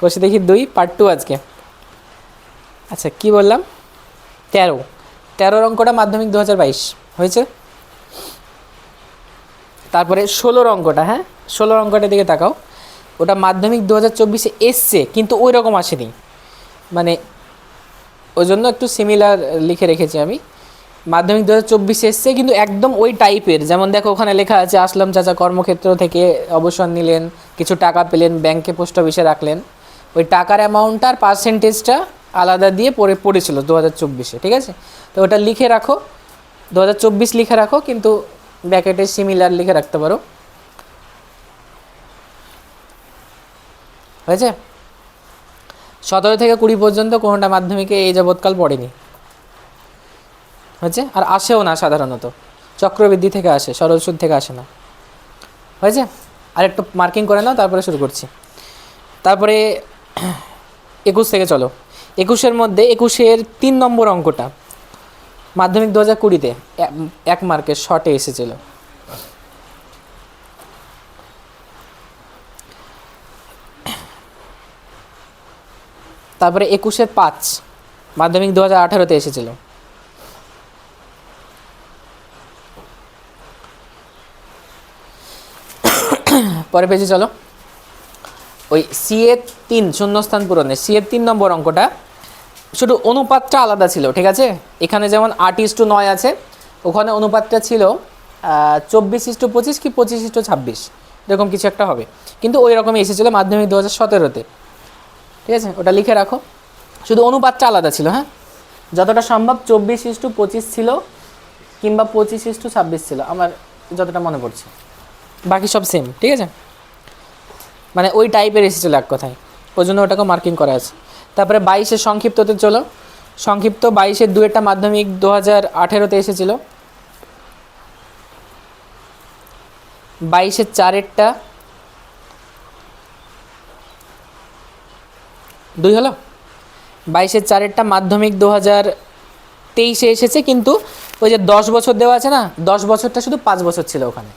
কষে দেখি 2 পার্ট 2 আজকে। আচ্ছা কি বললাম, 13 অঙ্কটা মাধ্যমিক 2022 হয়েছে। তারপরে 16 অঙ্কটা, হ্যাঁ 16 অঙ্কটার দিকে তাকাও, ওটা মাধ্যমিক 2024 এসছে কিন্তু ওই রকম আসেনি, মানে ওই জন্য একটু সিমিলার লিখে রেখেছি আমি। মাধ্যমিক 2024 এসছে কিন্তু একদম ওই টাইপের, যেমন দেখো ওখানে লেখা আছে আসলাম চাচা কর্মক্ষেত্র থেকে অবসর নিলেন, কিছু টাকা পেলেন, ব্যাংকে পোস্ট অফিসে রাখলেন, ওই টাকার অ্যামাউন্টটার পার্সেন্টেজটা আলাদা দিয়ে পড়েছিল 2024-এ, ঠিক আছে। তো ওটা লিখে রাখো, 2024 লিখে রাখো, কিন্তু ব্র্যাকেটে সিমিলার লিখে রাখতে পারো, হয়েছে। 17 থেকে 20 পর্যন্ত কোনোটা মাধ্যমিকে এই যাবৎকাল পড়েনি, হয়েছে। আর আসেও না সাধারণত, চক্রবৃদ্ধি থেকে আসে, সরল সুদ থেকে আসে না, হয়েছে। আর একটু মার্কিং করে নাও, তারপরে শুরু করছি। তারপরে 21 থেকে চলো। 21-এর মধ্যে 21-এর 3 নম্বর অঙ্কটা মাধ্যমিক 2020-তে 1 মার্কের শর্টে এসেছিল। তারপরে 21-এর 5 মাধ্যমিক 2018-তে এসেছিল। পরে পেজে চলো, ওই সিএ 3 শূন্যস্থান পূরণে সিএ 3 নম্বর অঙ্কটা শুধু অনুপাতটা আলাদা ছিল, ঠিক আছে। এখানে যেমন 8:9 আছে, ওখানে অনুপাতটা ছিল 24:25 কি 25:26 এরকম কিছু একটা হবে, কিন্তু ওই রকমই এসেছিলো মাধ্যমিক 2017-তে, ঠিক আছে। ওটা লিখে রাখো, শুধু অনুপাতটা আলাদা ছিল, হ্যাঁ। যতটা সম্ভব 24:25 ছিল কিংবা 25:26 ছিল, আমার যতটা মনে পড়ছে, বাকি সব সেম, ঠিক আছে। মানে ওই টাইপের এসেছিলো এক কথায়, ওই জন্য ওটাকে মার্কিং করা আছে। তারপরে 22-এর সংক্ষিপ্ততে চলো, সংক্ষিপ্ত 22-এর 2-টা মাধ্যমিক 2018-তে এসেছিল। 22-এর 4-এরটা 2 হলো। 22-এর 4-এরটা মাধ্যমিক 2023-এ এসেছে, কিন্তু ওই যে 10 বছর দেওয়া আছে না, 10 বছরটা শুধু 5 বছর ছিল ওখানে।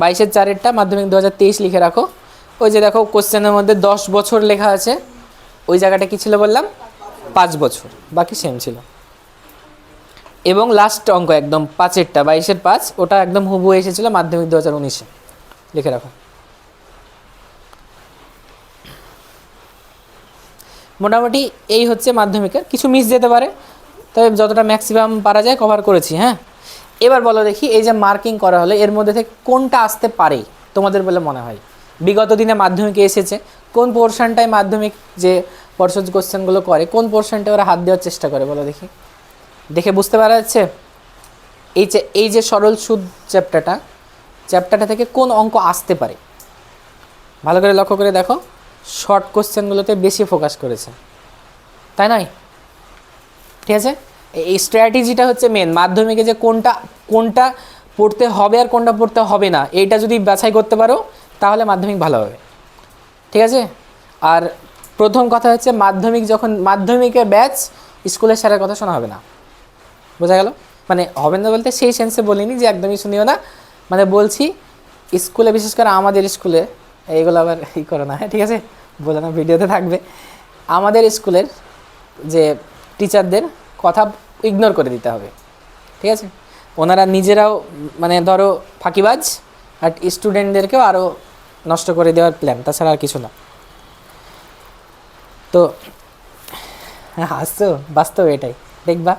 22-এর 4-এরটা মাধ্যমিক 2023 লিখে রাখো। ওই যে দেখো কোশ্চেনের মধ্যে 10 বছর লেখা আছে, ওই জায়গাটা কি ছিল বললাম, 5 বছর, বাকি সেম ছিল। এবং লাস্ট অঙ্ক একদম 5-এরটা 22-এর 5, ওটা একদম হুবহু এসেছিল মাধ্যমিক 2019-এ, লিখে রাখো। মোটামুটি এই হচ্ছে মাধ্যমিকের, কিছু মিস যেতে পারে, তবে যতটা ম্যাক্সিমাম পারা যায় কভার করেছি, হ্যাঁ। এবার বলো দেখি, এই যে মার্কিং করা হলো এর মধ্যে থেকে কোনটা আসতে পারে তোমাদের বলে মনে হয়, বিগত দিনে মাধ্যমিকে এসেছে, কোন পোর্শনটায় মাধ্যমিক যে পর্ষদ কোশ্চেনগুলো করে কোন পোর্শনটায় ওরা হাত দেওয়ার চেষ্টা করে, বলো দেখি। দেখে বুঝতে পারা যাচ্ছে এই যে সরল সুদ চ্যাপ্টারটা থেকে কোন অঙ্ক আসতে পারে, ভালো করে লক্ষ্য করে দেখো। শর্ট কোশ্চেনগুলোতে বেশি ফোকাস করেছে, তাই নয়, ঠিক আছে। এই স্ট্র্যাটেজিটা হচ্ছে মেন, মাধ্যমিকে যে কোনটা পড়তে হবে আর কোনটা পড়তে হবে না, এইটা যদি বাছাই করতে পারো তাহলে মাধ্যমিক ভালো হবে, ঠিক আছে। আর প্রথম কথা হচ্ছে মাধ্যমিকের ব্যাচ স্কুলের স্যারের কথা শোনা হবে না, বোঝা গেল। মানে হবে না বলতে সেই সেন্সে বলিনি যে একদমই শুনিও না, মানে বলছি স্কুলে, বিশেষ করে আমাদের স্কুলে, এইগুলো আবার করো না, হ্যাঁ ঠিক আছে, বলে না, ভিডিওতে থাকবে। আমাদের স্কুলের যে টিচারদের কথা ইগনোর করে দিতে হবে, ঠিক আছে। ওনারা নিজেরাও মানে ধরো ফাঁকিবাজ, আর স্টুডেন্টদেরকেও আরও নষ্ট করে দেওয়ার প্ল্যান, তাছাড়া আর কিছু না। তো হাসছো, বাস্তব এটাই দেখবা।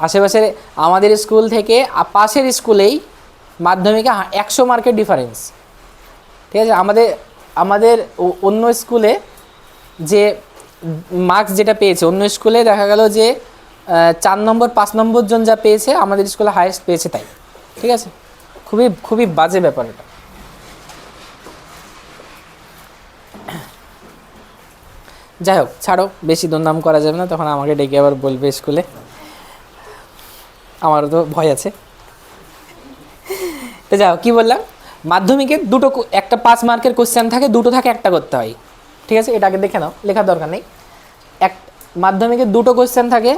আশেপাশের আমাদের স্কুল থেকে পাশের স্কুলেই মাধ্যমিকে 100 মার্কের ডিফারেন্স, ঠিক আছে। আমাদের অন্য স্কুলে যে মার্কস যেটা পেয়েছে, অন্য স্কুলে দেখা গেল যে 4 নম্বর 5 নম্বর জন যা পেয়েছে, আমাদের স্কুলে হায়েস্ট পেয়েছে তাই, ঠিক আছে। খুবই খুবই বাজে ব্যাপার এটা। যাই হোক, ছাড়ো, বেশি দুর্নাম করা যাবে না, তখন আমাকে ডেকে আবার বলবে স্কুলে, আমারও তো ভয় আছে। তো যাই হোক, কী বললাম, মাধ্যমিকে একটা 5 মার্কের কোশ্চেন থাকে, 2টো থাকে, একটা করতে হয়, ঠিক আছে। এটাকে দেখে নাও, লেখার দরকার নেই। মাধ্যমিকে 2টো কোশ্চেন থাকে,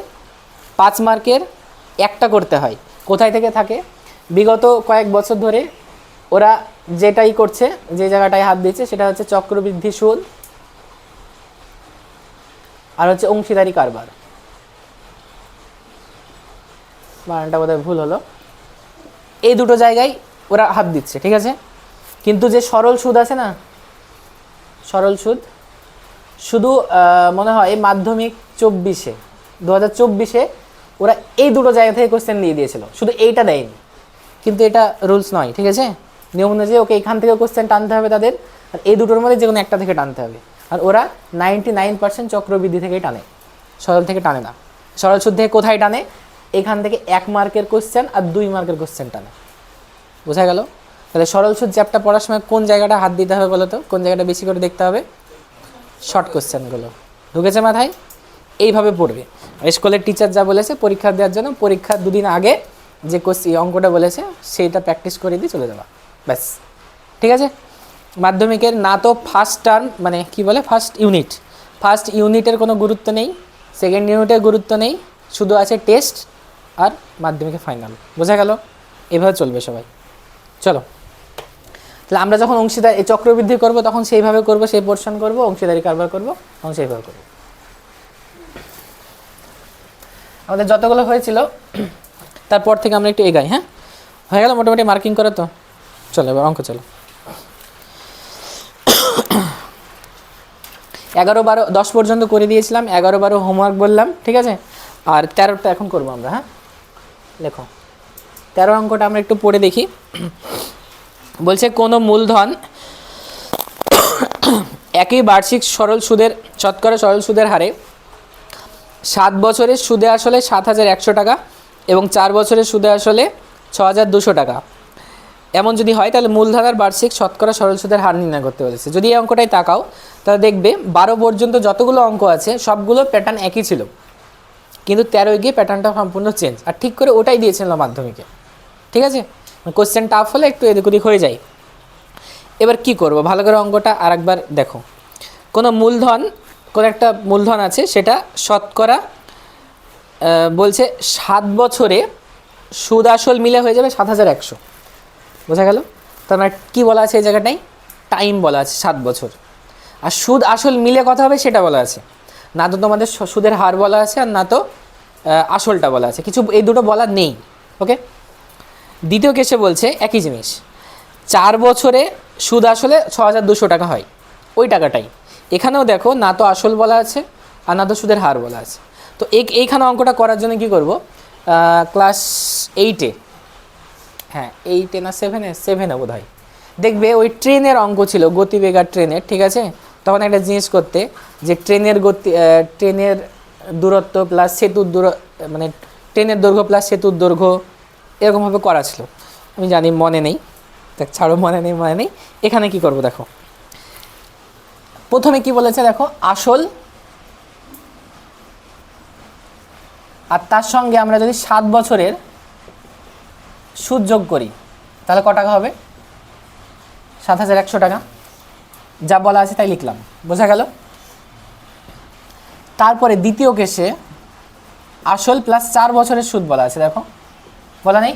5 মার্কের, একটা করতে হয়। কোথায় থেকে থাকে, বিগত কয়েক বছর ধরে ওরা যেটাই করছে, যে জায়গাটায় হাত দিচ্ছে সেটা হচ্ছে চক্রবৃদ্ধি সুদ আর হচ্ছে অংশীদারি কারবার। বানানটা বোধহয় ভুল হলো। এই দুটো জায়গায় ওরা হাত দিচ্ছে, ঠিক আছে। কিন্তু যে সরল সুদ আছে না, সরল সুদ শুধু মনে হয় মাধ্যমিক 2024 ওরা এই দুটো জায়গা থেকে কোশ্চেন দিয়ে দিয়েছিল, শুধু এইটা দেয়নি। কিন্তু এটা রুলস নয়, ঠিক আছে। নিয়ম অনুযায়ী ওকে এখান থেকে কোশ্চেন টানতে হবে তাদের, আর এই দুটোর মধ্যে যে কোনো একটা থেকে টানতে হবে। আর ওরা 99% চক্রবৃদ্ধি থেকেই টানে, সরল থেকে টানে না। সরল সুদ থেকে কোথায় টানে? এখান থেকে 1 মার্কের কোশ্চেন আর 2 মার্কের কোশ্চেন টানে। বোঝা গেল? তাহলে সরল সুদ চ্যাপ্টার পড়ার সময় কোন জায়গাটা হাত দিতে হবে বলো তো? কোন জায়গাটা বেশি করে দেখতে হবে? শর্ট কোশ্চেনগুলো। ঢুকেছে মাথায়? এইভাবে পড়বে। স্কুলের টিচার যা বলেছে পরীক্ষা দেওয়ার জন্য, পরীক্ষার 2 দিন আগে যে অঙ্কটা বলেছে সেইটা প্র্যাকটিস করে দিয়ে চলে যাওয়া, ব্যাস, ঠিক আছে। মাধ্যমিকের না তো ফার্স্ট টার্ম মানে কি বলে ফার্স্ট ইউনিটের কোনো গুরুত্ব নেই, সেকেন্ড ইউনিটের গুরুত্ব নেই, শুধু আছে টেস্ট আর মাধ্যমিকের ফাইনাল। বোঝা গেল? এভাবে চলবে সবাই। চলো, তাহলে আমরা যখন অংশীদারি চক্রবৃদ্ধি করব তখন সেইভাবে করব, সেই পোর্শন করব, অংশীদারি কারবার করব তখন সেইভাবে করব। আমাদের যতগুলো হয়েছিল তারপর থেকে আমরা একটু এগাই। হ্যাঁ, হয়ে গেল মোটামুটি মার্কিং করে তো? চলো এবার অঙ্ক চলো। 11, 12, 10 পর্যন্ত করে দিয়েছিলাম, 11, 12 হোমওয়ার্ক বললাম, ঠিক আছে। আর 13টা এখন করবো আমরা। হ্যাঁ, লেখো 13 অঙ্কটা আমরা একটু পড়ে দেখি। বলছে কোনো মূলধন একই বার্ষিক সরল সুদের শতকরা সরল সুদের হারে 7 বছরের সুদে আসলে 7,100 টাকা এবং 4 বছরের সুদে আসলে 6,200 টাকা এমন যদি হয় তাহলে মূলধনের বার্ষিক শতকরা সরল সুদের হার নির্ণয় করতে বলেছে। যদি এই অঙ্কটাই তাকাও তাহলে দেখবে 12 পর্যন্ত যতগুলো অঙ্ক আছে সবগুলো প্যাটার্ন একই ছিল, কিন্তু 13 গিয়ে প্যাটার্নটা সম্পূর্ণ চেঞ্জ। আর ঠিক করে ওটাই দিয়েছিল মাধ্যমিকে, ঠিক আছে। কোশ্চেন টাফ হলে একটু এদিক ওদিক হয়ে যায়। এবার কি করব, ভালো করে অঙ্কটা আরেকবার দেখো। কোনো একটা মূলধন আছে, সেটা শতকরা বলছে 7 বছরে সুদ আসল মিলে হয়ে যাবে 7,100। বোঝা গেল? তার মানে কী বলা আছে এই জায়গাটায়? টাইম বলা আছে 7 বছর। আর সুদ আসল মিলে কথা হবে সেটা বলা আছে, না তো তোমাদের সুদের হার বলা আছে আর না তো আসলটা বলা আছে, কিছু এই দুটো বলা নেই। ওকে, দ্বিতীয় কেসে বলছে একই জিনিস, 4 বছরে সুদ আসলে 6,200 টাকা হয়, ওই টাকাটাই এখানেও দেখো, না তো আসল বলা আছে আর না তো সুদের হার বলা আছে। তো এইখানে অঙ্কটা করার জন্য কি করব, ক্লাস 8-এ, হ্যাঁ 8-এ না 7-এ বোধ হয়, দেখবে ওই ট্রেনের অঙ্ক ছিল, গতিবেগার ট্রেনের, ঠিক আছে। তখন একটা জিনিস করতে যে ট্রেনের দূরত্ব প্লাস সেতুর মানে ট্রেনের দৈর্ঘ্য প্লাস সেতুর দৈর্ঘ্য এরকমভাবে করা ছিল। আমি জানি মনে নেই, দেখ ছাড়ো, মনে নেই। এখানে কি করব দেখো, প্রথমে কি বলেছে দেখো, আসল আর তার সঙ্গে আমরা যদি 7 বছরের সুদ যোগ করি তাহলে ক টাকা হবে? 7,100 টাকা। যা বলা আছে তাই লিখলাম, বোঝা গেল? তারপরে দ্বিতীয় কেসে আসল প্লাস 4 বছরের সুদ বলা আছে, দেখো বলা নেই,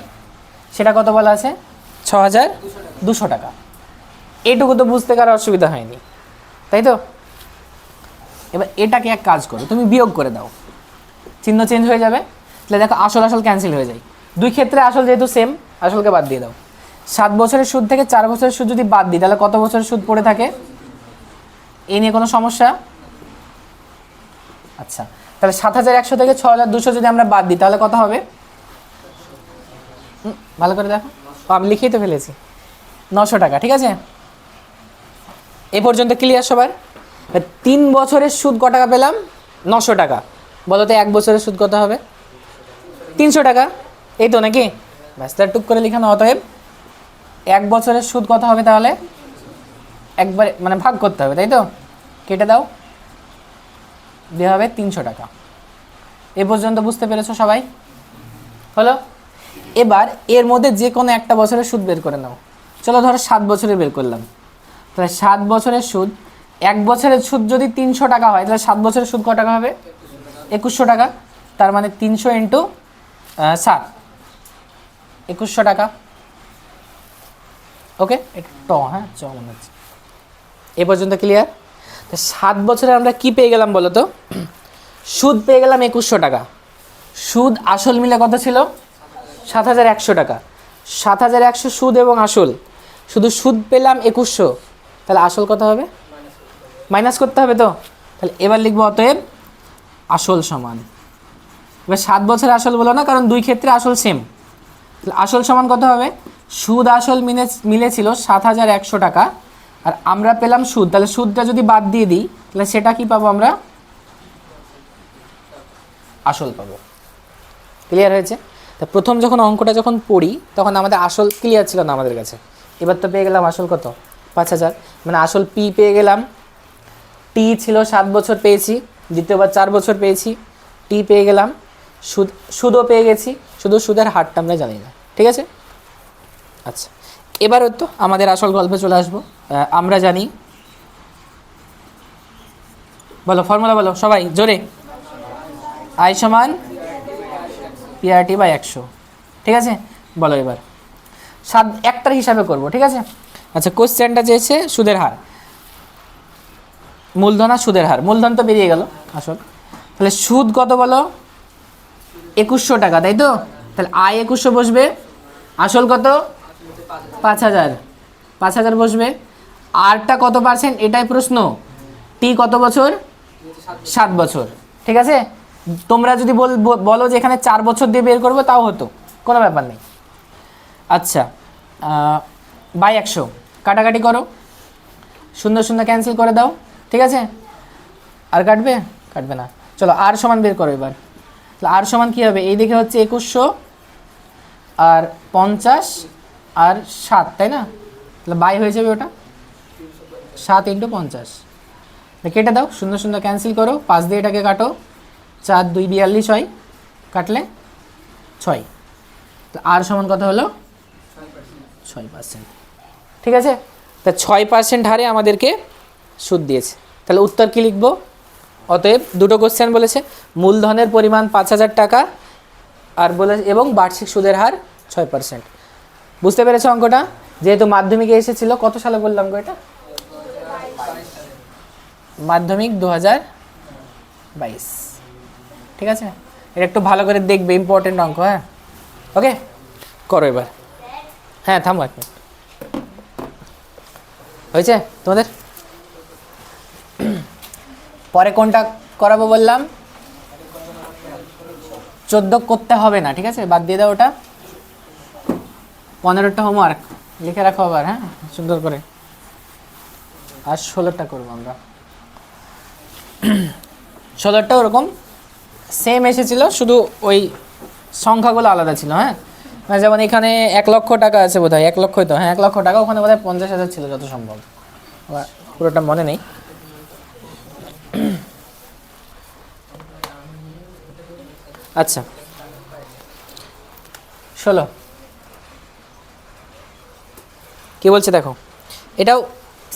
সেটা কত বলা আছে? 6,200 টাকা। এইটুকু তো বুঝতে কারো অসুবিধা হয়নি, তাই তো? এবার এটাকে এক কাজ করো, তুমি বিয়োগ করে দাও, চিহ্ন চেঞ্জ হয়ে যাবে। তাহলে দেখো আসল ক্যান্সেল হয়ে যায়, দুই ক্ষেত্রে আসল যেহেতু সেম, আসলকে বাদ দিয়ে দাও। 7 বছরের সুদ থেকে 4 বছরের সুদ যদি বাদ দিই তাহলে কত বছরের সুদ পড়ে থাকে? এই নিয়ে কোনো সমস্যা? আচ্ছা, তাহলে 7,100 থেকে 6,200 যদি আমরা বাদ দিই তাহলে কত হবে? ভালো করে দেখো, আমি লিখেই তো ফেলেছি, 900 টাকা, ঠিক আছে। এই পর্যন্ত ক্লিয়ার সবার? 3 বছরের সুদ ক টাকা পেলাম? 900 টাকা। বলো তো 1 বছরের সুদ কত হবে? 300 টাকা, এই তো নাকি? ব্যাস, তার টুক করে লিখানো। অতএব 1 বছরের সুদ কত হবে তাহলে? একবার মানে ভাগ করতে হবে, তাই তো? কেটে দাও, দিয়ে হবে 300 টাকা। এ পর্যন্ত বুঝতে পেরেছো সবাই? হলো? এবার এর মধ্যে যে কোনো একটা বছরের সুদ বের করে নাও। চলো ধরো 7 বছরে বের করলাম, তাহলে 7 বছরের সুদ, 1 বছরের সুদ যদি 300 টাকা হয় তাহলে 7 বছরের সুদ কত টাকা হবে? 2,100 টাকা। তার মানে 300 ইন্টু 7, 2,100 টাকা। ওকে, এটা ট, হ্যাঁ চ মনে হচ্ছে। এ পর্যন্ত ক্লিয়ার? তো 7 বছরে আমরা কি পেয়ে গেলাম বলো তো? সুদ পেয়ে গেলাম 2100 টাকা। সুদ আসল মিলে কত ছিল? 7100 টাকা। 7100 সুদ এবং আসল, শুধু সুদ পেলাম 2100, তাহলে আসল কত হবে? মাইনাস করতে হবে তো। তাহলে এবার লিখবো অতএব আসল সমান, এবার 7 বছর আসল বলো না, কারণ দুই ক্ষেত্রে আসল সেম। তাহলে আসল সমান কত হবে? সুদ আসল মিলেছিল 7100 টাকা, আর আমরা পেলাম সুদ, তাহলে সুদটা যদি বাদ দিয়ে দিই তাহলে সেটা কি পাবো আমরা? আসল পাবো। ক্লিয়ার হয়েছে? তা প্রথম যখন অঙ্কটা যখন পড়ি তখন আমাদের আসল ক্লিয়ার ছিল না আমাদের কাছে। এবার তো পেয়ে গেলাম আসল কত? 5000, মানে আসল পি পেয়ে গেলাম। টি ছিল 7 বছর পেয়েছি, দ্বিতীয়বার 4 বছর পেয়েছি, টি পেয়ে গেলাম। সুদও পেয়ে গেছি, শুধু সুদের হারটা আমরা জানি না। ঠিক আছে? আচ্ছা, এবার তো আমাদের আসল গল্পে চলে আসবো। আমরা জানি, বলো ফর্মুলা বলো সবাই জোরে, আই সমান পিআরটি বাই 100। ঠিক আছে, বলো এবার একটার হিসাবে করব। ঠিক আছে? আচ্ছা, কোশ্চেনটা চেয়েছে সুদের হার, মূলধন আর সুদের হার। মূলধন তো বেরিয়ে গেল আসল, তাহলে সুদ কত বলো? 2100 টাকা, তাই তো? তাহলে আয় 2100 বসবে, আসল কত? 5000 বসবে। আরটা কত পার্সেন্ট এটাই প্রশ্ন। টি কত বছর? 7 বছর। ঠিক আছে, তোমরা যদি বলো যে এখানে 4 বছর দিয়ে বের করবো তাও হতো, কোনো ব্যাপার নেই। আচ্ছা, বাই 100 কাটাকাটি করো, 0 0 ক্যান্সেল করে দাও। ঠিক আছে, আর কাটবে? কাটবে না। চলো আর সমান বের করো এবার। তাহলে আর সমান কী হবে? এই দিকে হচ্ছে 2100 আর 50 আর 7, তাই না? তাহলে বাই হয়ে যাবে ওটা 7 × 50। কেটে দাও, 0 0 ক্যান্সেল করো, 5 দিয়ে এটাকে কাটো, 4 2 42 হয়, কাটলে 6। তো আর সমান কত হলো? 6%। ঠিক আছে, তা 6% হারে আমাদেরকে সুদ দিয়েছে। তাহলে উত্তর কি লিখব? অতএব দুটো কোশ্চেন বলেছে, মূলধনের পরিমাণ 5000 টাকা আর বলে এবং বার্ষিক সুদের হার 6%। বুঝতে পেরেছো অঙ্কটা? যেহেতু মাধ্যমিকে এসেছিল, কত সালে বললাম গো এটা? মাধ্যমিক 2022। ঠিক আছে, এটা একটু ভালো করে দেখবে, ইম্পর্টেন্ট অঙ্ক। হ্যাঁ, ওকে করো এবার। হ্যাঁ থামো এক মিনিট, হয়েছে তোমাদের? পরে কোনটা করাবো বললাম? 14 করতে হবে না, ঠিক আছে, বাদ দিয়ে দাও ওটা। 15টা হোমওয়ার্ক লিখে রাখো আবার, হ্যাঁ সুন্দর করে। আর 16টা করবো আমরা। 16টা ওরকম সেম এসেছিল, শুধু ওই সংখ্যাগুলো আলাদা ছিল। হ্যাঁ, মানে যেমন এখানে 1 লক্ষ টাকা আছে বোধহয়, 1 লক্ষই তো, হ্যাঁ 1 লক্ষ টাকা, ওখানে বোধহয় 50,000 ছিল যত সম্ভব, পুরোটা মনে নেই। আচ্ছা 16 কি বলছে দেখো, এটাও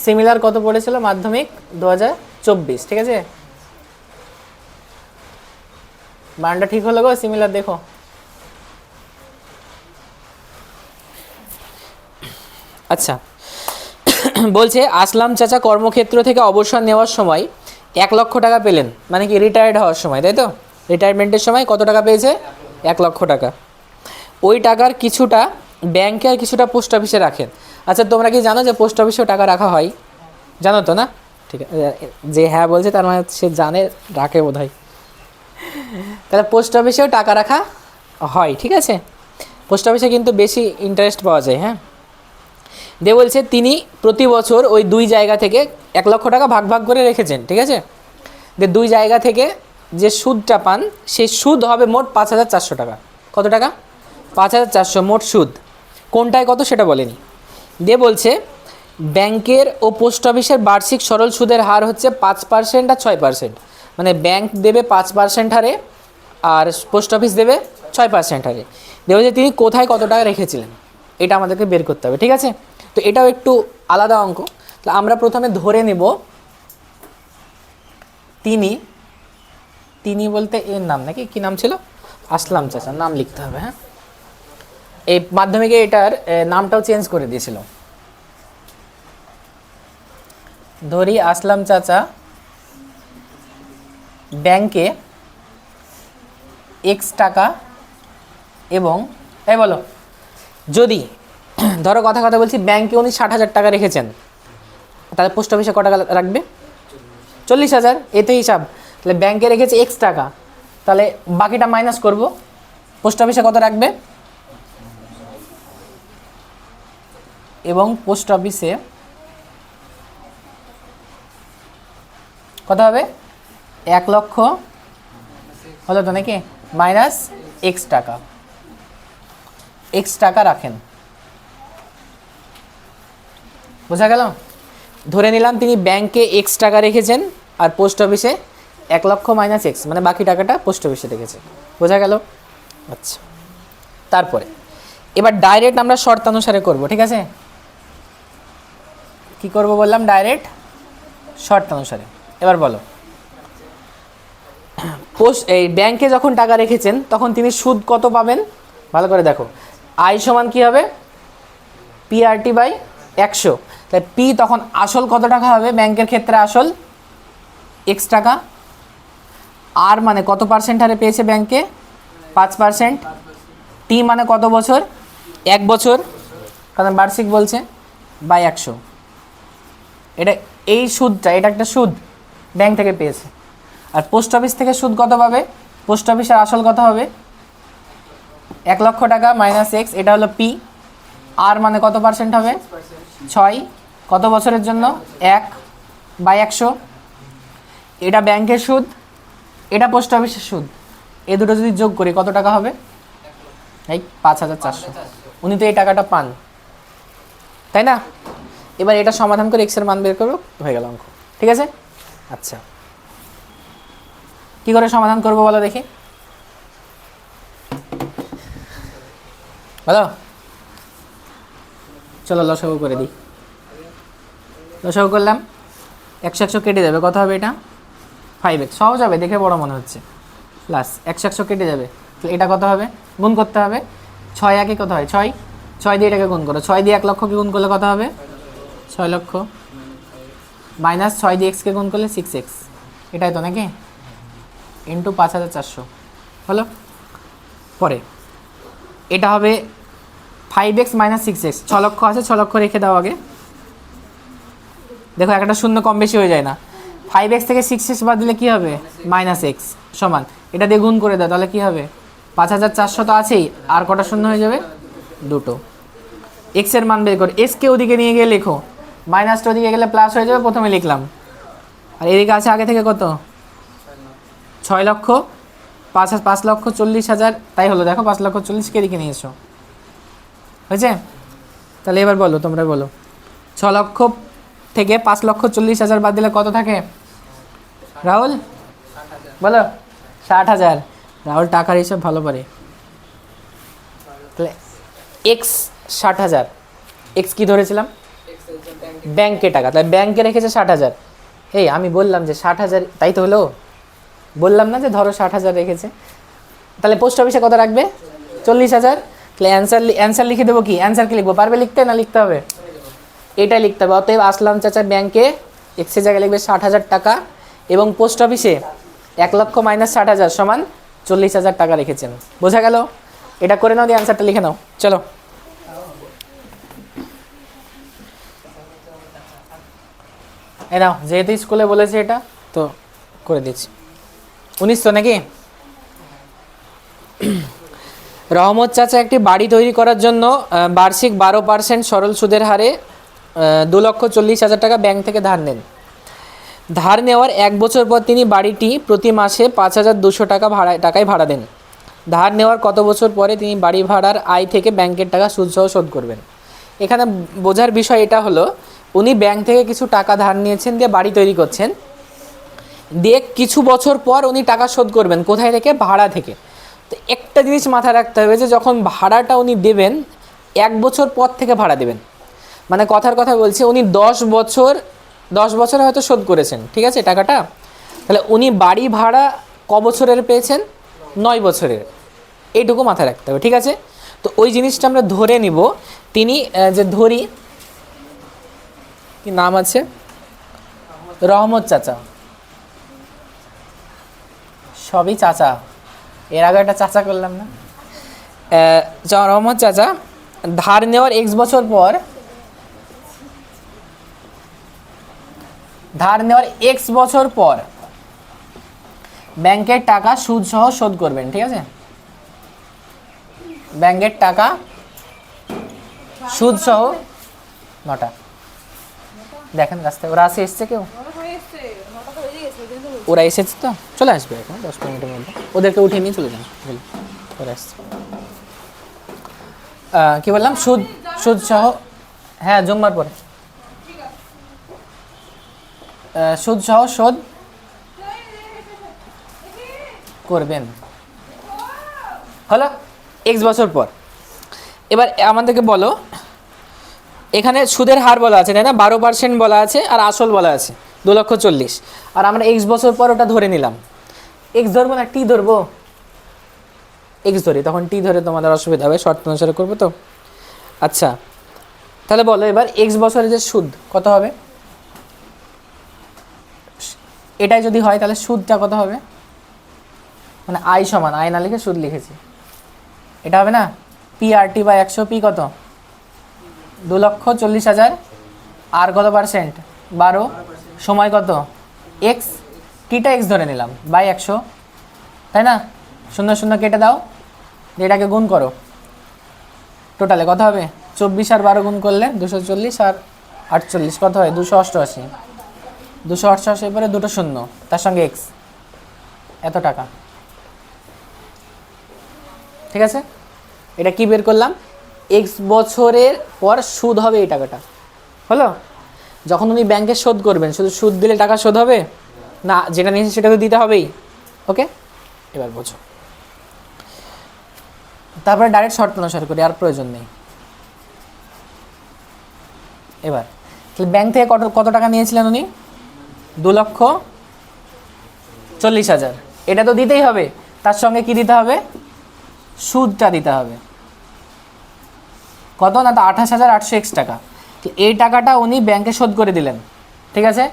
সিমিলার কত পড়েছিল মাধ্যমিক 2024। ঠিক আছে, মানটা ঠিক হলো গো, সিমিলার দেখো। আচ্ছা বলছে আসলাম চাচা কর্মক্ষেত্র থেকে অবসর নেওয়ার সময় 1 লক্ষ টাকা পেলেন, মানে কি রিটায়ার্ড হওয়ার সময়, তাই তো? রিটায়ারমেন্টের সময় কত টাকা পেয়েছে? 1 লক্ষ টাকা। ওই টাকার কিছুটা ব্যাংকে আর কিছুটা পোস্ট অফিসে রাখেন। আচ্ছা তোমরা কি জানো যে পোস্ট অফিসেও টাকা রাখা হয়? জানো তো না? ঠিক আছে, যে হ্যাঁ বলছে তার মানে সে জানে, রাখে বোধহয়। তাহলে পোস্ট অফিসেও টাকা রাখা হয়। ঠিক আছে, পোস্ট অফিসে কিন্তু বেশি ইন্টারেস্ট পাওয়া যায়। হ্যাঁ, দিয়ে বলছে তিনি প্রতি বছর ওই 2 জায়গা থেকে 1 লক্ষ টাকা ভাগ ভাগ করে রেখেছেন। ঠিক আছে, যে 2 জায়গা থেকে যে সুদটা পান সেই সুদ হবে মোট 5400 টাকা। কত টাকা? 5400 মোট সুদ। কোনটায় কত সেটা বলেনি। দিয়ে বলছে ব্যাংকের ও পোস্ট অফিসের বার্ষিক সরল সুদের হার হচ্ছে 5% আর 6%, মানে ব্যাংক দেবে 5% হারে আর পোস্ট অফিস দেবে 6% হারে। দিয়ে বলছে তিনি কোথায় কত টাকা রেখেছিলেন, এটা আমাদেরকে বের করতে হবে। ঠিক আছে, তো এটাও একটু আলাদা অঙ্ক। তো আমরা প্রথমে ধরে নেব তিনি বলতে এর নাম নাকি, কি নাম ছিল? আসলাম চাচা, নাম লিখতে হবে। হ্যাঁ, এই মাধ্যমিকে এটার নামটাও চেঞ্জ করে দিয়েছিল, ধরি আসলাম চাচা ব্যাংকে এক্স টাকা এবং এই বলো যদি ধরো কথা কথা বলছি ব্যাংকে উনি 60,000 টাকা রেখেছেন, তাহলে পোস্ট অফিসে কত টাকা রাখবে? 40,000, এতে হিসাব। তাহলে ব্যাংকে রেখেছে এক্স টাকা, তাহলে বাকিটা মাইনাস করব, পোস্ট অফিসে কত রাখবে? এবং পোস্ট অফিসে কত হবে? 1 লক্ষ হলো তো নাকি, মাইনাস এক্স টাকা, এক্স টাকা রাখেন। বোঝা গেল? ধরে নিলাম তিনি ব্যাংকে এক্স টাকা রেখেছেন আর পোস্ট অফিসে 1 লক্ষ মাইনাস এক্স, মানে বাকি টাকাটা পোস্ট অফিসে রেখেছে। বোঝা গেল? আচ্ছা, তারপরে এবার ডাইরেক্ট আমরা শর্তানুসারে করব, ঠিক আছে? কি করব বললাম? ডাইরেক্ট শর্তানুসারে। এবার বলো, এই ব্যাংকে যখন টাকা রেখেছেন তখন তিনি সুদ কত পাবেন? ভালো করে দেখো, আই সমান কী হবে? PRT by 100। তাই পি তখন আসল কত টাকা হবে ব্যাংকের ক্ষেত্রে? আসল এক্স টাকা। আর মানে কত পার্সেন্ট হারে পেয়েছে ব্যাংকে? 5%। টি মানে কত বছর? 1 বছর, কারণ বার্ষিক বলছে, বাই 100। এটা এই সুদটা, এটা একটা সুদ ব্যাংক থেকে পেয়েছে। আর পোস্ট অফিস থেকে সুদ কত পাবে? পোস্ট অফিসের আসল কত হবে? 1 লক্ষ টাকা মাইনাস এক্স, এটা হলো পি। আর মানে কত পার্সেন্ট হবে? 6। কত বছরের জন্য? 1 বাই 100। এটা ব্যাংকের সুদ, এটা পোস্ট অফিসের সুদ, এ দুটো যদি যোগ করি কত টাকা হবে? এই 5,400। উনি তো এই টাকাটা পান, তাই না? এবার এটা সমাধান করে এক্সের মান বের করবো, হয়ে গেল অঙ্ক। ঠিক আছে? আচ্ছা, কি করে সমাধান করবো বলো দেখি, বলো। চলো লসাগু করে দিই। লসাগু করলাম, 100 কেটে যাবে, কত হবে এটা? 5x। সহজ হবে, দেখে বড় মনে হচ্ছে। প্লাস 100 কেটে যাবে, এটা কত হবে? গুণ করতে হবে। 6 একে কত হয়? 6। 6 দিয়ে এটাকে গুণ করো, 6 দিয়ে 1 লক্ষকে গুণ করলে কত হবে? 6 লক্ষ। মাইনাস 6 দিয়ে এক্সকে গুণ করলে 6x, এটাই তো নাকি, ইন্টু 5,400 হলো। পরে এটা হবে 5x মাইনাস 6x। 6 লক্ষ আছে, 6 লক্ষ রেখে দাও আগে। দেখো একটা শূন্য কম বেশি হয়ে যায় না। 5x থেকে 6x বাদ দিলে কী হবে? মাইনাস এক্স সমান, এটা দিয়ে গুণ করে দাও, তাহলে কী হবে? 5,400 তো আছেই, আর কটা শূন্য হয়ে যাবে? দুটো। এক্সের মান বের করো, এক্সকে ওদিকে নিয়ে গিয়ে লেখো, মাইনাসটা ওদিকে গেলে প্লাস হয়ে যাবে, প্রথমে লিখলাম। আর এদিকে আছে আগে থেকে কত? 6 লক্ষ, 5,40,000, তাই হলো। দেখো 5,40,000 এদিকে নিয়ে এসো, হয়েছে? তাহলে এবার বলো, তোমরা বলো, 6 লক্ষ থেকে 5,40,000 বাদ দিলে কত থাকে? রাহুল বলো। 60,000। রাহুল টাকার হিসাব ভালো পারে। তাহলে এক্স 60,000, এক্স কি ধরেছিলাম? ব্যাংকে টাকা, তাহলে ব্যাংকে রেখেছে 60,000। এই আমি বললাম যে 60,000, তাই তো হলো। বললাম না যে ধরো 60,000 রেখেছে, তাহলে পোস্ট অফিসে কত রাখবে? 40,000। তাহলে অ্যান্সার লিখে দেবো। কি অ্যান্সার কি লিখবো? পারবে লিখতে না লিখতে হবে? এটাই লিখতে হবে। অতএব আসলাম চাচা ব্যাংকে এক্সের জায়গায় লিখবে 60,000 টাকা এবং পোস্ট অফিসে 1 লক্ষ মাইনাস 60,000 সমান 40,000 টাকা রেখেছেন। বোঝা গেল? এটা করে নাও, দিয়ে অ্যান্সারটা লিখে নাও। চলো, এ নাও, যেহেতু স্কুলে বলেছে এটা তো করে দিচ্ছি। 19 নাকি? রহমত চাচা একটি বাড়ি তৈরি করার জন্য বার্ষিক 12% সরল সুদের হারে 2,40,000 টাকা ব্যাংক থেকে ধার নেন। ধার নেওয়ার 1 বছর পর তিনি বাড়িটি প্রতি মাসে 5,200 টাকায় ভাড়া দেন। ধার নেওয়ার কত বছর পরে তিনি বাড়ি ভাড়ার আয় থেকে ব্যাংকের টাকা সুদসহ শোধ করবেন? এখানে বোঝার বিষয় এটা হলো, উনি ব্যাংক থেকে কিছু টাকা ধার নিয়েছেন, দিয়ে বাড়ি তৈরি করছেন, দিয়ে কিছু বছর পর উনি টাকা শোধ করবেন। কোথায় থেকে? ভাড়া থেকে। তো একটা জিনিস মাথায় রাখতে হবে যে যখন ভাড়াটা উনি দেবেন 1 বছর পর থেকে ভাড়া দেবেন। মানে কথার কথা বলছে, উনি 10 বছরে হয়তো শোধ করেছেন, ঠিক আছে টাকাটা। তাহলে উনি বাড়ি ভাড়া ক বছরের পেয়েছেন? 9 বছরের। এইটুকু মাথায় রাখতে হবে, ঠিক আছে? তো ওই জিনিসটা আমরা ধরে নিব। তিনি যে ধরি, কি নাম আছে, রহমত চাচা, সবই চাচা, এর আগে একটা চাচা করলাম না। রহমত চাচা, ধার নেওয়ার এক্স বছর পর, ধার নেওয়ার এক্স বছর পর ব্যাংকের টাকা সুদ সহ শোধ করবেন, ঠিক আছে? ব্যাংকের টাকা সুদ সহ, নটা দেখেন রাস্তায় ওরা এসছে কেউ, ওরা এসেছে তো চলে আসবে এখন 10 মিনিটের মধ্যে, ওদেরকে উঠিয়ে নিয়ে চলে যান, ওরা আসছে। কি বললাম, সুদ সুদ সহ, হ্যাঁ জুম্মার পরে সুদ সহ শোধ করবেন, হলো এক্স বছর পর। এবার আমাদেরকে বলো, এখানে সুদের হার বলা আছে তাই না, 12% বলা আছে আর আসল বলা আছে 2,40,000, আর আমরা এক্স বছর পর ওটা ধরে নিলাম। এক্স ধরবো না টি ধরবো? এক্স ধরি, তখন টি ধরে তোমাদের অসুবিধা হবে, শর্ত অনুসারে করবো তো। আচ্ছা তাহলে বলো এবার এক্স বছরের যে সুদ কত হবে, এটাই যদি হয় তাহলে সুদটা কত হবে, মানে আই সমান, আই না লিখে সুদ লিখেছি, এটা হবে না PRT বা 100, পি কত 2,40,000, আর কত পার্সেন্ট 12, সময় কত এক্স, টিটা এক্স ধরে নিলাম বাই 100, তাই না? 0 0 কেটে দাও, এটাকে গুণ করো, টোটালে কত হবে 24 আর 12 গুণ করলে 240 আর 48 কত হয় 288, 288 পরে দুটো শূন্য, তার সঙ্গে এক্স, এত টাকা, ঠিক আছে? এটা কি বের করলাম, এক্স বছরের পর সুদ হবে এই টাকাটা, হলো? যখন উনি ব্যাংকে শোধ করবেন শুধু সুদ দিলে টাকা শোধ হবে না, যেটা নিয়েছে সেটা তো দিতে হবেই, ওকে? এবার বোঝো, তারপরে ডাইরেক্ট শর্ত অনুসারে করি, আর প্রয়োজন নেই। এবার তাহলে ব্যাংক থেকে কত টাকা নিয়েছিলেন উনি, 2,40,000, এটা তো দিতেই হবে, তার সঙ্গে কি দিতে হবে, সুদটা দিতে হবে, কত না, তো 28,800 টাকা। এই টাকাটা উনি ব্যাংকে শোধ করে দিলেন, ঠিক আছে?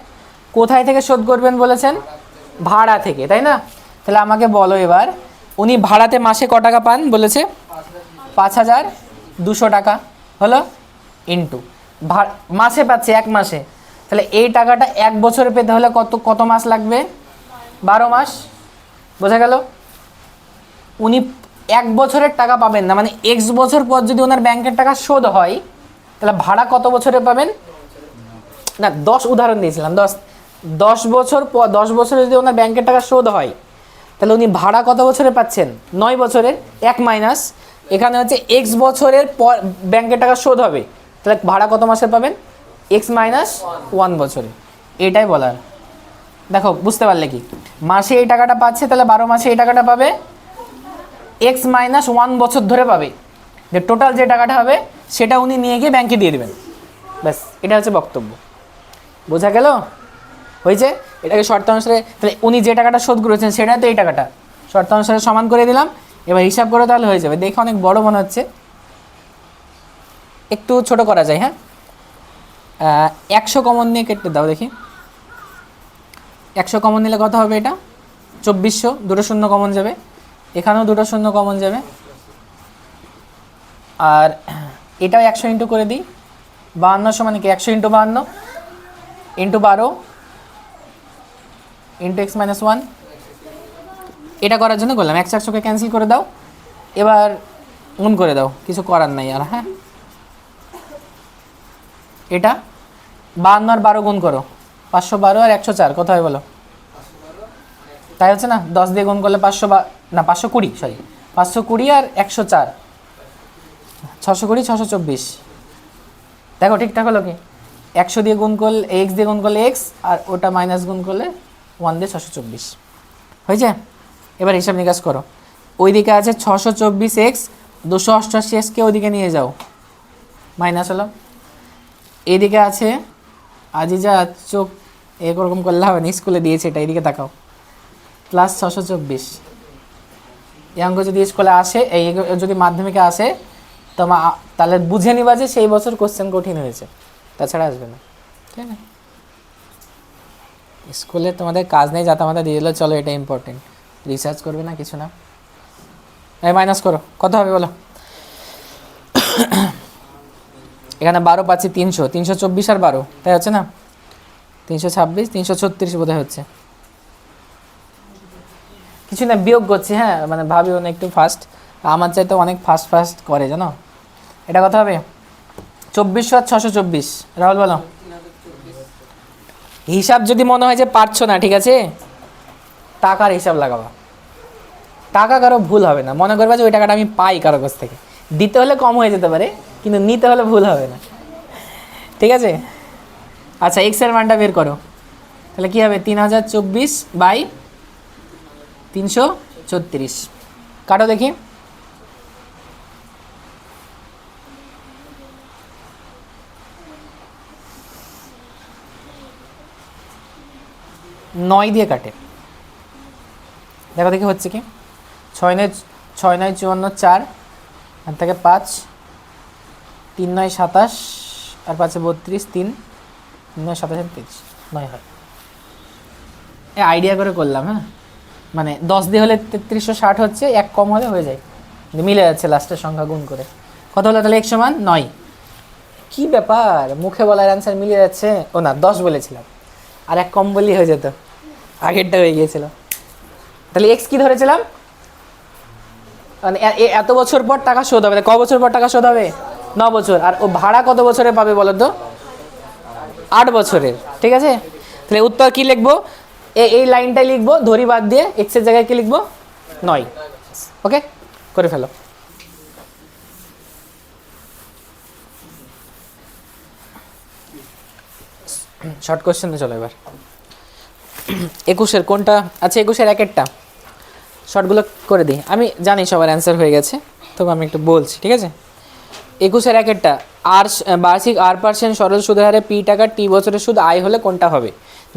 কোথায় থেকে শোধ করবেন বলেছেন, ভাড়া থেকে, তাই না? তাহলে আমাকে বলো এবার, উনি ভাড়াতে মাসে ক টাকা পান বলেছে, 5,200 টাকা, হলো ইন্টু মাসে পাচ্ছে এক মাসে, তাহলে এই টাকাটা এক বছরে পেতে হলে কত মাস লাগবে, 12 মাস, বোঝা গেল? উনি এক বছরের টাকা পাবেন না, মানে এক্স বছর পর যদি ওনার ব্যাংকের টাকা শোধ হয় তাহলে ভাড়া কত বছরে পাবেন না, 10 উদাহরণ দিয়েছিলাম, 10 বছর পর, 10 বছরে যদি ওনার ব্যাংকের টাকা শোধ হয় তাহলে উনি ভাড়া কত বছরে পাচ্ছেন, 9 বছরের, এক মাইনাস এখানে হচ্ছে এক্স বছরের পর ব্যাংকের টাকা শোধ হবে, তাহলে ভাড়া কত মাসে পাবেন, এক্স মাইনাস 1 বছরে, এটাই বলার। দেখো বুঝতে পারলে কি, মাসে এই টাকাটা পাচ্ছে তাহলে 12 মাসে এই টাকাটা পাবে, এক্স মাইনাস 1 বছর ধরে পাবে, যে টোটাল যে টাকাটা হবে সেটা উনি নিয়ে গিয়ে ব্যাংকে দিয়ে দেবেন, ব্যাস এটা হচ্ছে বক্তব্য, বোঝা গেল? হয়েছে? এটাকে শর্ত অনুসারে, তাহলে উনি যে টাকাটা শোধ করেছেন সেটা তো এই টাকাটা, শর্ত অনুসারে সমান করে দিলাম, এবার হিসাব করে তাহলে হয়ে যাবে। দেখে অনেক বড় মনে হচ্ছে, একটু ছোট করা যায়, হ্যাঁ? 100 কমন নিয়ে কেটে দাও দেখি, 100 কমন নিলে কত হবে, এটা 2400, দুটো শূন্য কমন যাবে, এখানেও দুটো শূন্য কমন যাবে, আর এটাও 100 ইন্টু করে দিই, 52 সমান কি 100 into 52 into 12 into x minus 1, এটা করার জন্য করলাম। 100কে ক্যান্সেল করে দাও, এবার গুণ করে দাও, কিছু করার নাই আর, হ্যাঁ? এটা 52 আর 12 গুণ করো, 512 আর 104 কত হয় বলো, তাই হচ্ছে না, 10 দিয়ে গুণ করলে 520, সরি 520 আর 104, 620, 624, দেখো ঠিকঠাক হলো কি, 100 দিয়ে গুণ করলে এক্স দিয়ে গুণ করলে এক্স, আর ওটা মাইনাস গুণ করলে 1 দিয়ে 624 হয়েছে। এবার হিসাব নিকাশ করো, ওইদিকে আছে 624x, 288xকে ওইদিকে নিয়ে যাও, মাইনাস হলো, এইদিকে আছে আজিজা চোখ এরকম করলে হবে না, স্কুলে দিয়েছে এটা, এইদিকে তাকাও, প্লাস 624, এই অঙ্ক যদি স্কুলে আসে, এই যদি মাধ্যমিকে আসে তাহলে বুঝে নিবা যে সেই বছর কোশ্চেন কঠিন হয়েছে, তাছাড়া আসবে না, ঠিক আছে? স্কুলে তোমাদের কাজ নেই, যাতে আমাদের দিয়ে দিলো, চলো এটা ইম্পর্টেন্ট, রিসার্চ করবে না কিছু না। এই মাইনাস করো, কত হবে বলো। এখানে 12 পাচ্ছি 300, 324 আর 12, তাই হচ্ছে না? 326, 336 বোধহয় হচ্ছে। কিছু না, বিয়োগ করছি, হ্যাঁ মানে ভাবিও না, একটু ফাস্ট, আমার চাইতে অনেক ফাস্ট ফাস্ট করে জানো। এটা কত হবে? 2400 আর 624। রাহুল বলো। হিসাব যদি মনে হয় যে পারছো না, ঠিক আছে, টাকার হিসাব লাগাবা। টাকা কারো ভুল হবে না, মনে করবা যে ওই টাকাটা আমি পাই কারো কাছ থেকে। দিতে হলে কম হয়ে যেতে পারে, কিন্তু নিতে হলে ভুল হবে না, ঠিক আছে? আচ্ছা, এক্স এর মানটা বের করো, তাহলে কী হবে? 3024 বাই 336। কাটো দেখি। নয় দিয়ে কাটে, দেখো দেখি হচ্ছে কি। 6 9 54, 4 আর থেকে 5, 3 9 27 আর 5 32, 3 9 27 30, 9 হয়। আইডিয়া করে করলাম, হ্যাঁ মানে 10 দিয়ে হলে 3360 হচ্ছে, এক কম হলে হয়ে যায়, মিলে যাচ্ছে লাস্টের সংখ্যা গুণ করে। কত হলো তাহলে? 1 = 9। কি ব্যাপার, মুখে বলার অ্যান্সার মিলে যাচ্ছে। ও না, 10 বলেছিলাম, আর এক কম বললেই হয়ে যেত, আগেরটা হয়ে গিয়েছিল। তাহলে এক্স কি ধরেছিলাম, মানে এত বছর পর টাকা শোধ হবে। ক বছর পর টাকা শোধ হবে? 9 বছর। আর ও ভাড়া কত বছরে পাবে বলো তো? 8 বছরের, ঠিক আছে? তাহলে উত্তর কি লিখবো? এই লাইনটাই লিখবো, ধরি বাদ দিয়ে, এক্স এর জায়গায় কি লিখবো? 9। ওকে, করে ফেলো। শর্ট কোশ্চেনে চলো এবার। 21-এর কোনটা? আচ্ছা, 21-এর একেরটা শর্টগুলো করে দিই। আমি জানি সবার অ্যান্সার হয়ে গেছে, তবে আমি একটু বলছি, ঠিক আছে? 21-এর একেরটা, আর বার্ষিক R% সরল সুদের হারে পি টাকা টি বছরের সুদ আয় হলে কোনটা হবে?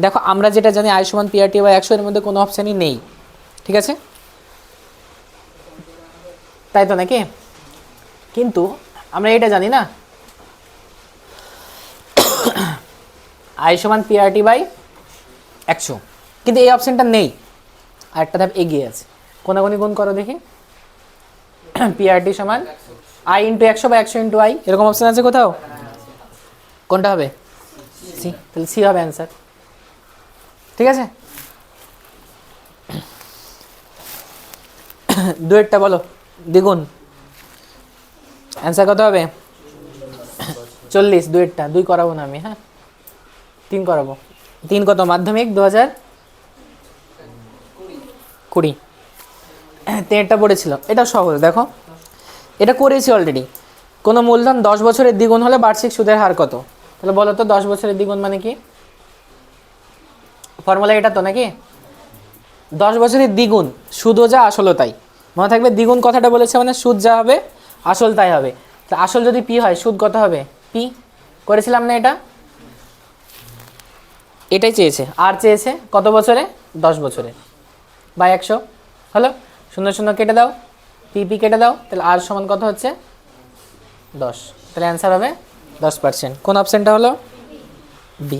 দেখো, আমরা যেটা জানি আয় সমান PRT বাই 100, এর মধ্যে কোনো অপশানই নেই, ঠিক আছে? তাই তো নাকি? কিন্তু আমরা এটা জানি না, আয় সমান PRT বাই 100, কিন্তু এই অপশানটা নেই। আরেকটা ধাপ এগিয়ে আছে, কোনাগুনি গুণ করো দেখি। PRT সমান I × 100 বা 100 × I, এরকম অপশান আছে কোথাও? কোনটা হবে? সি। তাহলে সি হবে অ্যান্সার, ঠিক আছে? দুয়েরটা বলো, দ্বিগুণ, অ্যান্সার কত হবে? 40। দুয়েরটা 2 করাবো না আমি, হ্যাঁ 3 করাবো। 3 কত? মাধ্যমিক 2020। তেরটা পড়েছিল, এটা সহজ। দেখো, এটা করেছি অলরেডি। কোনো মূলধন 10 বছরের দ্বিগুণ হলে বার্ষিক সুদের হার কত? তাহলে বলো তো, 10 বছরের দ্বিগুণ মানে কি? ফর্মুলা এটা তো নাকি? 10 বছরের দ্বিগুণ, সুদও যা আসলও তাই। মনে থাকবে, দ্বিগুণ কথাটা বলেছে মানে সুদ যা হবে আসল তাই হবে। তা আসল যদি পি হয়, সুদ কত হবে? পি। করেছিলাম না এটা? এটাই চেয়েছে, আর চেয়েছে কত বছরে? 10 বছরে বাই 100 হলো। 0 0 কেটে দাও, পি কেটে দাও, তাহলে আর সমান কত হচ্ছে? 10। তাহলে অ্যান্সার হবে 10%। কোন অপশানটা হলো? বি,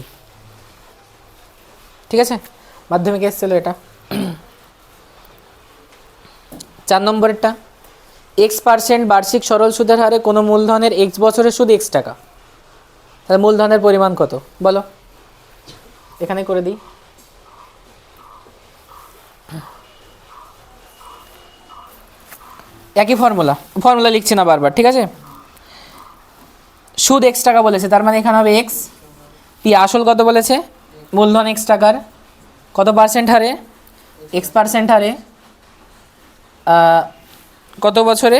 ঠিক আছে? মাধ্যমিকে এসেছিল এটা। 4 নম্বরেরটা, X% বার্ষিক সরল সুদের হারে কোনো মূলধনের X বছরের সুদ X টাকা, তাহলে মূলধনের পরিমাণ কত বলো? এখানে করে দিই। একই ফর্মুলা লিখছি না বারবার, ঠিক আছে? সুদ X টাকা বলেছে, তার মানে এখানে হবে X। পি আসল কত বলেছে? মূলধন X টাকার, কত পার্সেন্ট হারে? X% হারে, কত বছরে?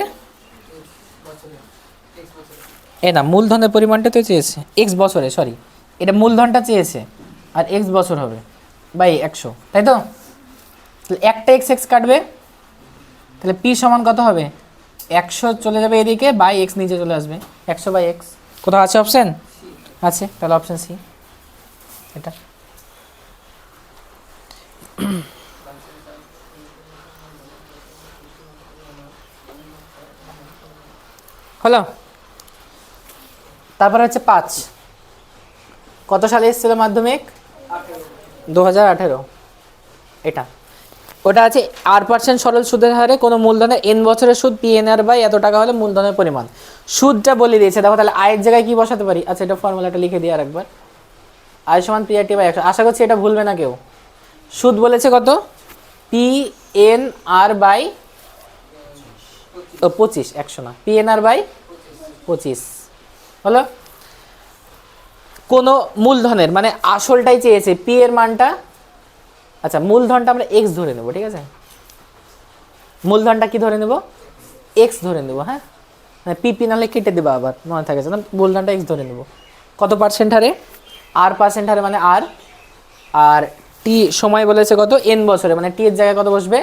না, মূলধনের পরিমাণটা তো চেয়েছে X বছরে, সরি, এটা মূলধনটা চেয়েছে, আর X বছর হবে বাই 100, তাই তো? তাহলে একটা X কাটবে, তাহলে পি সমান কত হবে? 100 চলে যাবে এদিকে, বাই X নিচে চলে আসবে, 100 বাই X। কোথাও আছে অপশান? আছে, তাহলে অপশান সি এটা। হলো। তারপরে হচ্ছে 5, কত সালে এসেছিল মাধ্যমিক? 2018 এটা। ওটা আছে R% সরল সুদের হারে কোনো মূলধনের n বছরের সুদ PNR বাই এত টাকা হলে মূলধনের পরিমাণ। সুদটা বলে দিয়েছে, দেখো তাহলে আয়ের জায়গায় কি বসাতে পারি? আচ্ছা, এটা ফর্মুলাটা লিখে দিই আরেকবার। আয় সমান PRT বাই 100। আশা করছি এটা ভুলবে না কেউ। সুদ বলেছে কত? PNR বাই 25, 100 না, PNR বাই 25 হলো। কোনো মূলধনের মানে আসলটাই চেয়েছে, পি এর মানটা, আচ্ছা মূলধনটা আমরা এক্স ধরে নেব, ঠিক আছে? মূলধনটা কি ধরে নেব? এক্স ধরে নেব, হ্যাঁ, মানে পিপি নাহলে কেটে দেবো আবার, মনে থাকে না, মূলধনটা এক্স ধরে নেব। কত পার্সেন্ট হারে? R% হারে মানে আর, আর টি সময় বলেছে কত? n বছরে, মানে টি এর জায়গায় কত বসবে?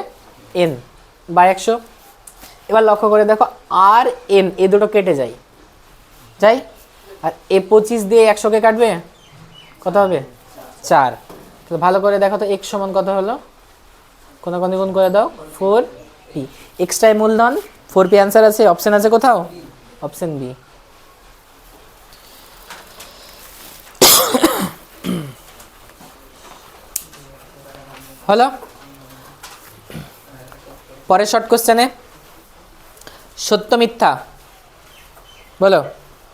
n by 100। এবার লক্ষ্য করে দেখো, আর n এ দুটো কেটে যায়, যাই, আর এ 25 দিয়ে 100কে কাটবে, কত হবে? 4। তাহলে ভালো করে দেখো তো x সমান কত হলো, কোনাকুনি গুণ করে দাও, 4p। এক্সট্রাই মূলধন, 4p অ্যান্সার আছে, অপশন আছে কোথাও? Option B. হলো। পরের শর্ট কোশ্চেনে সত্য মিথ্যা বলো।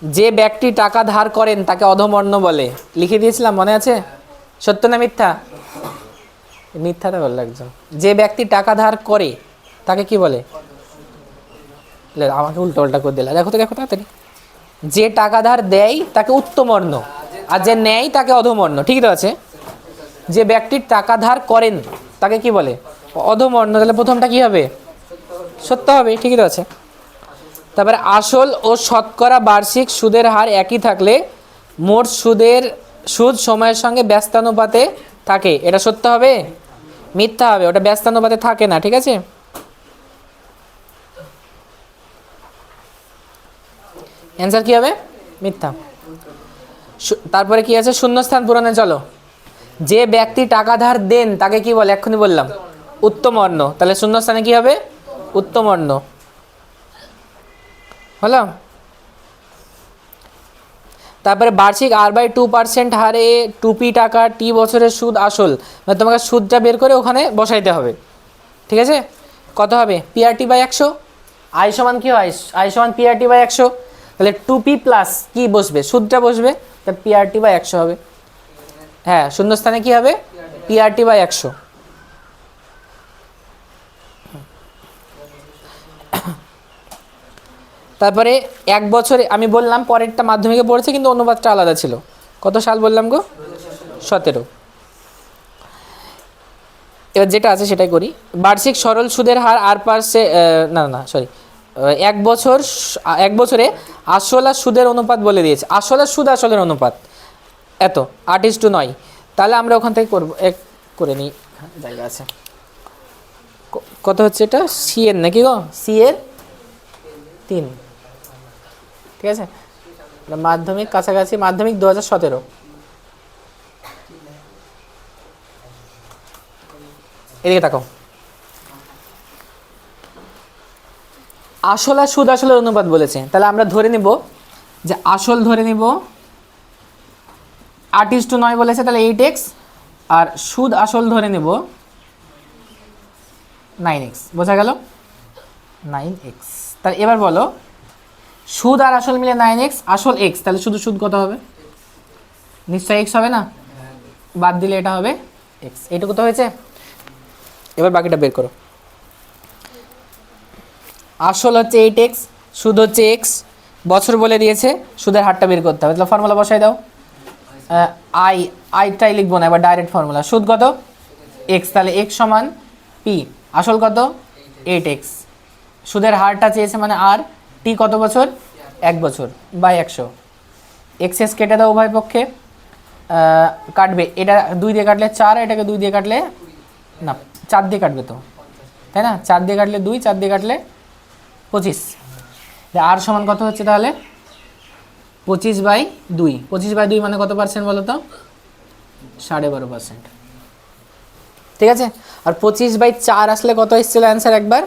যে ব্যক্তি টাকা ধার করেন তাকে অধমর্ণ বলে, লিখে দিয়েছিলাম, মনে আছে? সত্য না মিথ্যা? মিথ্যাটা বললো একজন। যে ব্যক্তি টাকা ধার করে তাকে কি বলে? আমাকে উল্টো উল্টা করে দিলা, দেখো তো, দেখো তাড়াতাড়ি। যে টাকা ধার দেয় তাকে উত্তমর্ণ, আর যে নেয় তাকে অধমর্ণ, ঠিক তো আছে? যে ব্যক্তির টাকা ধার করেন তাকে কি বলে? অধমর্ণ। তাহলে প্রথমটা কি হবে? সত্য হবে, ঠিকই তো আছে। তারপরে আসল ও শতকরা বার্ষিক সুদের হার একই থাকলে মোট সুদ সময়ের সঙ্গে ব্যস্তানুপাতে থাকে, এটা সত্য হবে? মিথ্যা হবে, ওটা ব্যস্তানুপাতে থাকে না, ঠিক আছে? অ্যান্সার কি হবে? মিথ্যা। তারপরে কি আছে? শূন্যস্থান পূরণে চলো। যে ব্যক্তি টাকা ধার দেন তাকে কি বলে? এক্ষুনি বললাম, উত্তমর্ণ। তাহলে শূন্যস্থানে কি হবে? উত্তমর্ণ। হলো। তারপরে বার্ষিক R/2% হারে 2p টাকা টি বছরের সুদ আসল, মানে তোমাকে সুদটা বের করে ওখানে বসাইতে হবে, ঠিক আছে? কত হবে? PRT by 100। আই সমান কি হয়? আই সমান PRT বাই 100। তাহলে 2p প্লাস কি বসবে? সুদটা বসবে, তা PRT বাই 100 হবে। হ্যাঁ, শূন্যস্থানে কি হবে? PRT by 100। তারপরে 1 বছরে, আমি বললাম পরেরটা মাধ্যমিকে পড়েছে কিন্তু অনুপাতটা আলাদা ছিল। কত সাল বললাম গো? 17। এবার যেটা আছে সেটাই করি। বার্ষিক সরল সুদের হার না সরি, 1 বছরে আসল আর সুদের অনুপাত বলে দিয়েছে। আসল আর সুদ আসলের অনুপাত এত 8:9। তাহলে আমরা ওখান থেকে করবো, করে নিই, জায়গা আছে। কত হচ্ছে এটা? সি এর নাকি গো? সি এর 3, ঠিক আছে? মাধ্যমিক কাছাকাছি, মাধ্যমিক 2017। এদিকে তাকাও। আসল আর সুদ আসলের অনুপাত বলেছে, তাহলে আমরা ধরে নিব যে আসল ধরে নিব 8:9 বলেছে, তাহলে 8x, আর সুদ আসল ধরে নেব 9x। বোঝা গেল? 9x। তাহলে এবার বলো, সুদ আর আসল মিলে 9x, আসল x, তাহলে শুধু সুদ কত হবে? নিশ্চয়ই x হবে না? বাদ দিলে এটা হবে x। এইটুকু তো হয়েছে। এবার বাকিটা বের করো। আসল হচ্ছে 8x, সুদ হচ্ছে x, বছর বলে দিয়েছে, সুদের হারটা বের করতে হবে। তাহলে ফর্মুলা বসাই দাও। আইটাই লিখবো না, এবার ডাইরেক্ট ফর্মুলা। সুদ কত? x, তাহলে x সমান p। আসল কত? 8x। সুদের হারটা চেয়েছে মানে আর, টি কত বছর? 1 বছর বাই 100। এক্সেস কেটে দাও উভয় পক্ষে, কাটবে। এটা 2 দিয়ে কাটলে 4, এটাকে 2 দিয়ে কাটলে না 4 দিয়ে কাটবে তো, তাই না? 4 দিয়ে কাটলে 2, 4 দিয়ে কাটলে 25। আর সমান কত হচ্ছে তাহলে? 25/2। 25/2 মানে কত পার্সেন্ট বলো তো? 12.5%, ঠিক আছে? আর 25/4 আসলে কত এসেছিল অ্যান্সার একবার?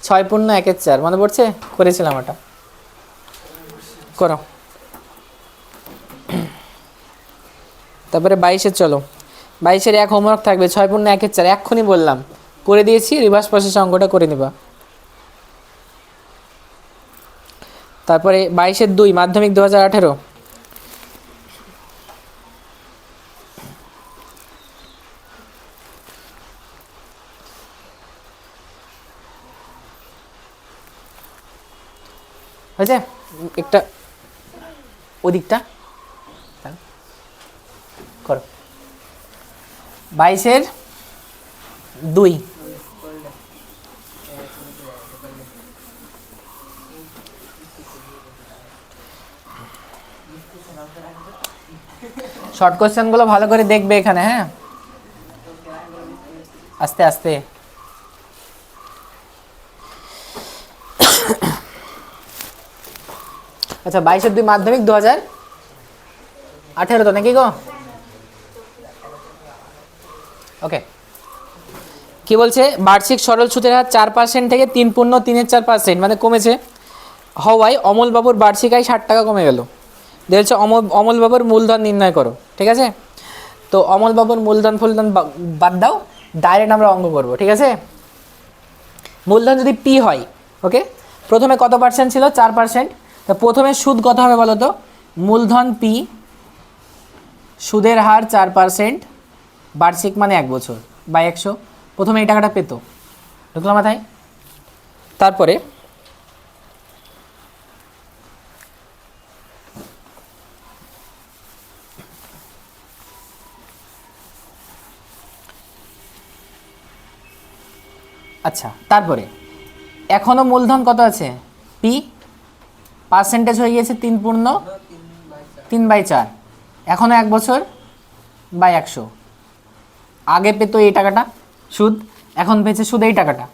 6.1/4, মনে পড়ছে? করেছিলাম ওটা, করো। তারপরে 22-এর চলো, 22-এর 1 হোমওয়ার্ক থাকবে, 6×1=4, এক্ষুনি বললাম করে দিয়েছি, রিভার্স প্রসেসে অঙ্কটা করে নিবা। তারপরে 22-এর 2 মাধ্যমিক 2018, হয়েছে একটা ওদিকটা করো। 22-এর 2, শর্ট কোশ্চেনগুলো ভালো করে দেখবে এখানে, হ্যাঁ আস্তে আস্তে। আচ্ছা 22-এর 2 মাধ্যমিক 2018 তো নাকি গো? ওকে, কি বলছে, বার্ষিক সরল সুদের হার 4% থেকে 3.34% মানে কমেছে, হওয়ায় অমলবাবুর বার্ষিক আয় 60 টাকা কমে গেল। দেখছে অমলবাবুর মূলধন নির্ণয় করো, ঠিক আছে? তো অমলবাবুর মূলধন ফুলধন বাদ দাও, ডাইরেক্ট আমরা অঙ্ক করবো, ঠিক আছে? মূলধন যদি পি হয়, ওকে, প্রথমে কত পার্সেন্ট ছিল? 4%। তো প্রথমে সুদ কত হবে বলো তো? মূলধন পি, সুদের হার 4%, বার্ষিক মানে 1 বছর বাই 100, প্রথমে এই টাকাটা পেতো, ঢুকলো মাথায়? তারপরে আচ্ছা, তারপরে এখনও মূলধন কত আছে? পি, পার্সেন্টেজ হয়ে গিয়েছে 3/4, এখনও 1 বছর বাই 100। আগে পেতো এই টাকাটা সুদ, এখন পেয়েছে সুদ এই টাকাটা,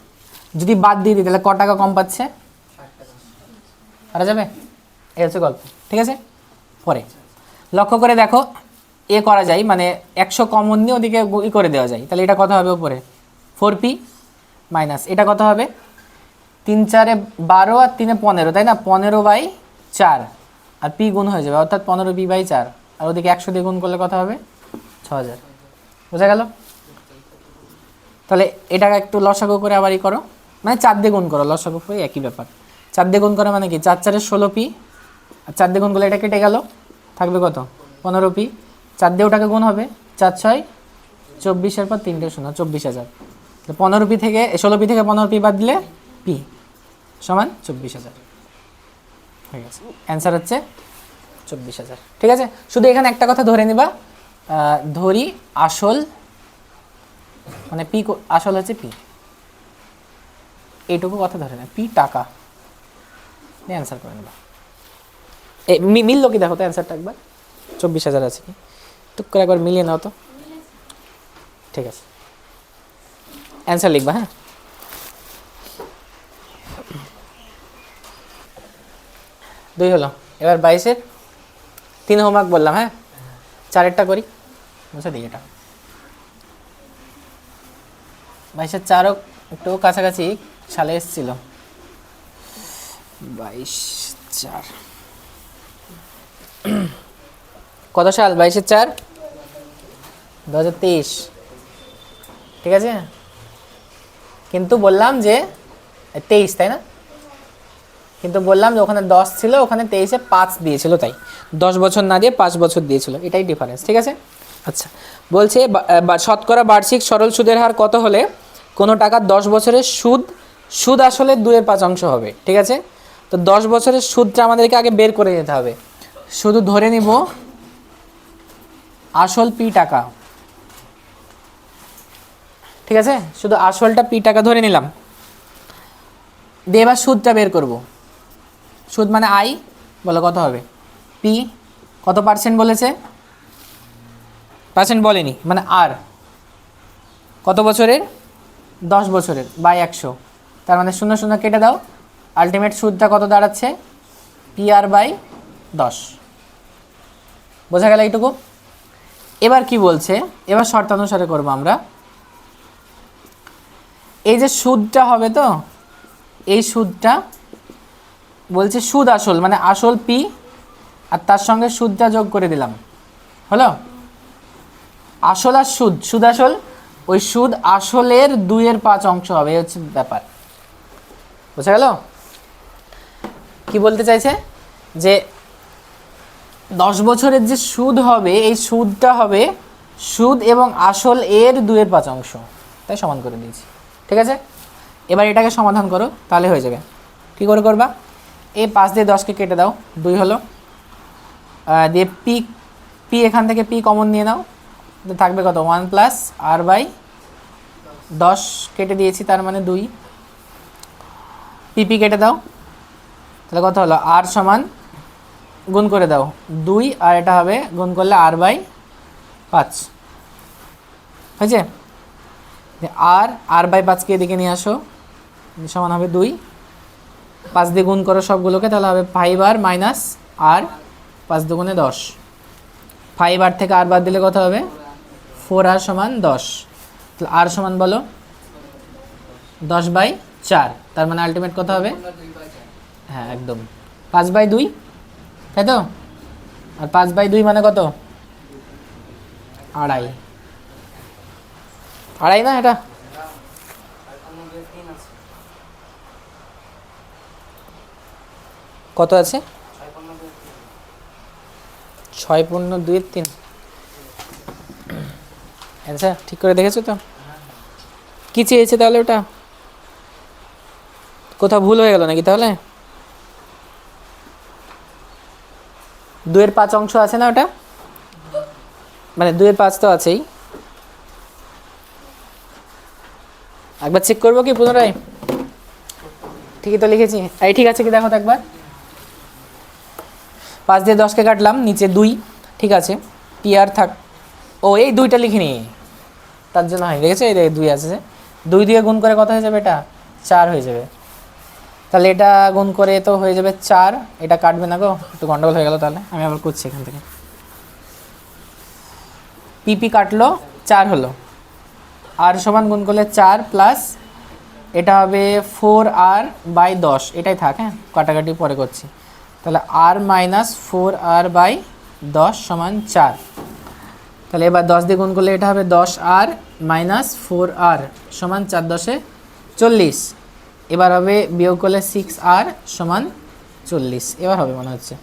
যদি বাদ দিয়ে দিই তাহলে ক টাকা কম পাচ্ছে? পারা যাবে? এই হচ্ছে গল্প, ঠিক আছে? পরে লক্ষ্য করে দেখো, এ করা যায়, মানে 100 কমন নিয়ে ওদিকে ই করে দেওয়া যায়, তাহলে এটা কত হবে উপরে? 4p মাইনাস এটা কত হবে? 3×4 12 আর 3-15, তাই না? 15/4 আর পি গুণ হয়ে যাবে, অর্থাৎ 15p/4, আর ওদিকে 100 দিয়ে গুণ করলে কত হবে? 6000। বোঝা গেল? তাহলে এটা একটু লসাগু করে আবার ই করো, মানে 4 দিয়ে গুণ করো, লসাগু করে একই ব্যাপার। 4 দিয়ে গুণ করা মানে কি? 4×4 16p, আর 4 দিয়ে গুণ করলে এটা কেটে গেল, থাকবে কত? 15p। 4 দিয়ে ওটাকে গুণ হবে, 4×6 24, পর 3টে 0, 24,000। 15p থেকে 16p থেকে 15p বাদ দিলে p সমান 24,000 হয়ে গেছে। অ্যান্সার হচ্ছে 24,000, ঠিক আছে? শুধু এখানে একটা কথা ধরে নিবা, ধরি আসল মানে পি, আসল হচ্ছে পি, এইটুকু কথা ধরে না, পি টাকা নিয়ে অ্যান্সার করে নেবা। মিললো কি দেখো তো অ্যান্সারটা একবার, 24,000 আছে কি? টুক করে একবার মিলিয়ে নাও তো, ঠিক আছে? অ্যান্সার লিখবা, হ্যাঁ? দুই হলো, এবার 22-এর 3 হোমওয়ার্ক বললাম, হ্যাঁ? 4-এরটা করি, বুঝে দিই এটা। 22-এর 4ও একটু কাছাকাছি সালে এসেছিল, 22/4 কত সাল? 22-এর 4 2023, ঠিক আছে? কিন্তু বললাম যে 23, তাই না? কিন্তু বললাম যে ওখানে 10 ছিল, ওখানে 23-এ 5 দিয়েছিল, তাই 10 বছর না দিয়ে 5 বছর দিয়েছিল, এটাই ডিফারেন্স, ঠিক আছে? আচ্ছা, বলছে শতকরা বার্ষিক সরল সুদের হার কত হলে কোনো টাকার 10 বছরের সুদ আসলে 2/5 হবে, ঠিক আছে? তো 10 বছরের সুদটা আমাদেরকে আগে বের করে নিতে হবে। শুধু ধরে নিব আসল পি টাকা, ঠিক আছে? শুধু আসলটা পি টাকা ধরে নিলাম, দিয়ে এবার সুদটা বের করব। সুদ মানে আই, বলো কত হবে? পি কত পার্সেন্ট বলেছে? পার্সেন্ট বলেনি, মানে আর কত বছরের? 10 বছরের বাই 100, তার মানে 0 0 কেটে দাও, আলটিমেট সুদটা কত দাঁড়াচ্ছে? PR/10। বোঝা গেল এইটুকু? এবার কি বলছে, এবার শর্তানুসারে করবো আমরা। এই যে সুদটা হবে, তো এই সুদটা বলছে সুদ আসল, মানে আসল পি আর তার সঙ্গে সুদটা যোগ করে দিলাম, হলো? আসল আর সুদ, সুদ আসল, ওই সুদ আসলের 2/5 অংশ হবে, এই হচ্ছে ব্যাপার। বোঝা গেল? কি বলতে চাইছে যে 10 বছরের যে সুদ হবে, এই সুদটা হবে সুদ এবং আসল এর 2/5 অংশ, তাই সমান করে দিয়েছি। ঠিক আছে, এবার এটাকে সমাধান করো, তাহলে হয়ে যাবে। কি করে করবা? এই 5 দিয়ে 10কে কেটে দাও, 2 হলো, দিয়ে পি, পি এখান থেকে পি কমন নিয়ে নাও, থাকবে কত? 1 প্লাস আর বাই 10 কেটে দিয়েছি, তার মানে 2। পি কেটে দাও, তাহলে কত হলো? আর সমান গুণ করে দাও 2, আর এটা হবে গুণ করলে আর বাই 5 হয়েছে। আর বাই 5কে এদিকে নিয়ে আসো, সমান হবে 2, 5 দিয়ে গুণ করো সবগুলোকে, তাহলে হবে 5 আর মাইনাস আর, 5 দুগুণে 10, 5 আর থেকে আর বাদ দিলে কত হবে? 4 আর সমান 10, তাহলে আর সমান বলো 10/4, তার মানে আলটিমেট কত হবে? হ্যাঁ একদম 5/2, তাই তো? আর 5/2 মানে কত? আড়াই, আড়াই না এটা? কত আছে? 6.2/3। অ্যান্সার ঠিক করে দেখেছো তো? কি চেয়েছে তাহলে ওটা? কোথাও ভুল হয়ে গেল নাকি তাহলে? 2/5 অংশ আছে না ওটা, মানে 2/5 তো আছেই। একবার চেক করবো কি পুনরায়? ঠিকই তো লিখেছি, এই ঠিক আছে কি দেখো তো একবার। 5 দিয়ে 10কে কাটলাম, নিচে 2, ঠিক আছে, পি আর থাক, ও এই 2টা লিখিনি, তার জন্য হয়, দেখেছো এই 2 আছে, 2 দিয়ে গুণ করে কত হয়ে যাবে? এটা 4 হয়ে যাবে। তাহলে এটা গুণ করে তো হয়ে যাবে 4, এটা কাটবে না গো, একটু গন্ডগোল হয়ে গেল, তাহলে আমি আবার করছি এখান থেকে। পিপি কাটলো, 4 হলো, আর সমান গুণ করলে 4 প্লাস এটা হবে 4 আর বাই 10, এটাই থাক, হ্যাঁ কাটাকাটি পরে করছি। তাহলে আর মাইনাস 4 আর বাই 10 সমান 4, তাহলে এবার 10 দিয়ে গুণ করলে এটা হবে 10 আর মাইনাস 4 আর সমান 4 10 40, এবার হবে বিয়োগ করলে 6 আর সমান 40, এবার হবে মনে হচ্ছে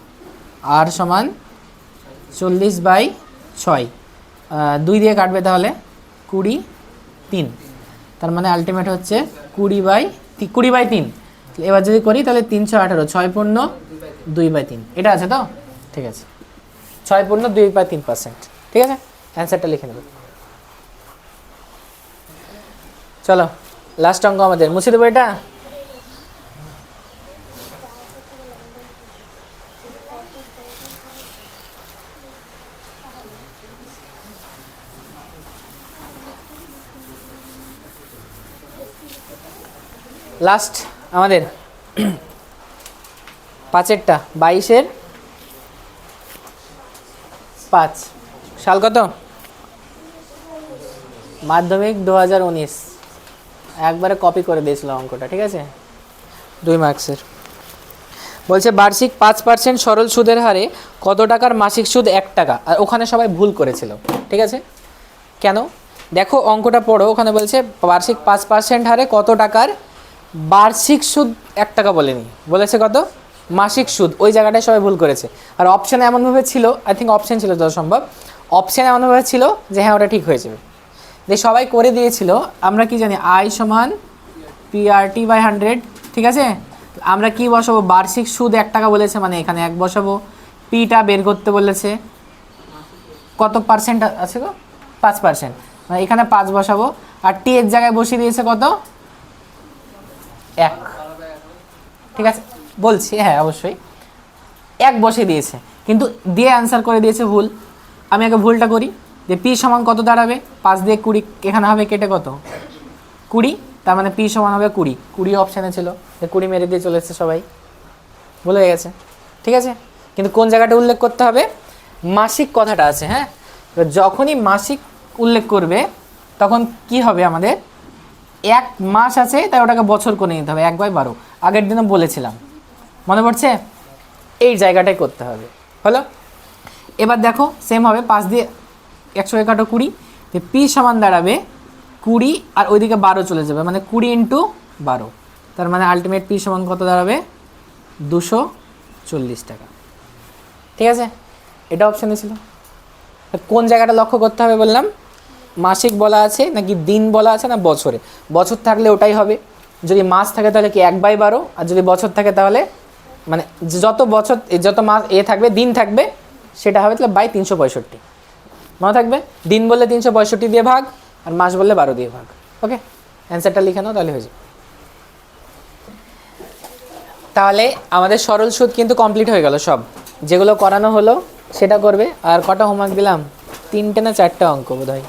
আর সমান 40/6, 2 দিয়ে কাটবে তাহলে 20/3, তার মানে আলটিমেট হচ্ছে 20/3। এবার যদি করি তাহলে 318, 6.2/3, এটা আছে তো? ঠিক আছে, 6.2/3%, ঠিক আছে, অ্যান্সারটা লিখে নেব। চলো লাস্ট অঙ্ক আমাদের, মুছে দেবো এটা। লাস্ট আমাদের 5-এরটা, 22-এর 5, সাল কত? মাধ্যমিক 2019, একবারে কপি করে দিয়েছিল অঙ্কটা, ঠিক আছে, 2 মার্কসের। বলছে বার্ষিক 5% সরল সুদের হারে কত টাকার মাসিক সুদ 1 টাকা, আর ওখানে সবাই ভুল করেছিল, ঠিক আছে, কেন দেখো অঙ্কটা পড়ো, ওখানে বলছে বার্ষিক 5% হারে কত টাকার বার্ষিক সুদ 1 টাকা বলেনি, বলেছে কত? মাসিক সুদ, ওই জায়গাটায় সবাই ভুল করেছে। আর অপশানে এমনভাবে ছিল, আই থিঙ্ক অপশান ছিল যত সম্ভব, অপশানে এমনভাবে ছিল যে হ্যাঁ ওটা ঠিক হয়ে যাবে, যে সবাই করে দিয়েছিল। আমরা কি জানি আই সমান PRT/100, ঠিক আছে, আমরা কি বসাবো? বার্ষিক সুদ 1 টাকা বলেছে, মানে এখানে 1 বসাবো, পিটা বের করতে বলেছে, কত পার্সেন্ট আছে গো? 5%, মানে এখানে 5 বসাবো, আর টি এর জায়গায় বসিয়ে দিয়েছে কত? 1, ঠিক আছে বলছি, হ্যাঁ অবশ্যই 1 বসিয়ে দিয়েছে, কিন্তু দিয়ে অ্যান্সার করে দিয়েছে ভুল। আমি আগে ভুলটা করি, যে পি সমান কত দাঁড়াবে? 5 দিয়ে 20, এখানে হবে কেটে কত? 20, তার মানে পি সমান হবে 20 অপশানে ছিল, 20 মেরে দিয়ে চলে এসেছে, সবাই ভুল হয়ে গেছে, ঠিক আছে। কিন্তু কোন জায়গাটা উল্লেখ করতে হবে? মাসিক কথাটা আছে, হ্যাঁ, যখনই মাসিক উল্লেখ করবে তখন কি হবে? আমাদের 1 মাস আছে, তাই ওটাকে বছর করে নিতে হবে, 1/12, আগের দিনও বলেছিলাম, মনে পড়ছে? এই জায়গাটাই করতে হবে, হলো। এবার দেখো সেম হবে, 5 দিয়ে 100 কাটো 20, তো পি সমান দাঁড়াবে 20 আর ওইদিকে 12 চলে যাবে, মানে 20 ইন্টু 12, তার মানে আলটিমেট পি সমান কত দাঁড়াবে 240 টাকা। ঠিক আছে, এটা অপশানে ছিল। কোন জায়গাটা লক্ষ্য করতে হবে বললাম, মাসিক বলা আছে নাকি দিন বলা আছে না বছরে। বছর থাকলে ওটাই হবে, যদি মাস থাকে তাহলে কি 1/12, আর যদি বছর থাকে তাহলে মানে যত বছর যত মাস থাকবে দিন থাকবে সেটা হবে তাহলে বাই 365। মনে থাকবে, দিন বললে 365 দিয়ে ভাগ, আর মাস বললে 12 দিয়ে ভাগ। ওকে, অ্যান্সারটা লিখে নাও তাহলে হয়ে যাবে। তাহলে আমাদের সরল সুদ কিন্তু কমপ্লিট হয়ে গেল, সব যেগুলো করানো হলো সেটা করবে। আর কটা হোমওয়ার্ক দিলাম, 3টে না 4টে অঙ্ক বোধ হয়,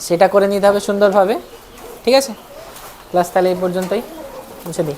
সেটা করে নিতে হবে সুন্দরভাবে। ঠিক আছে, ক্লাস তাহলে এই পর্যন্তই, মুছে দিই।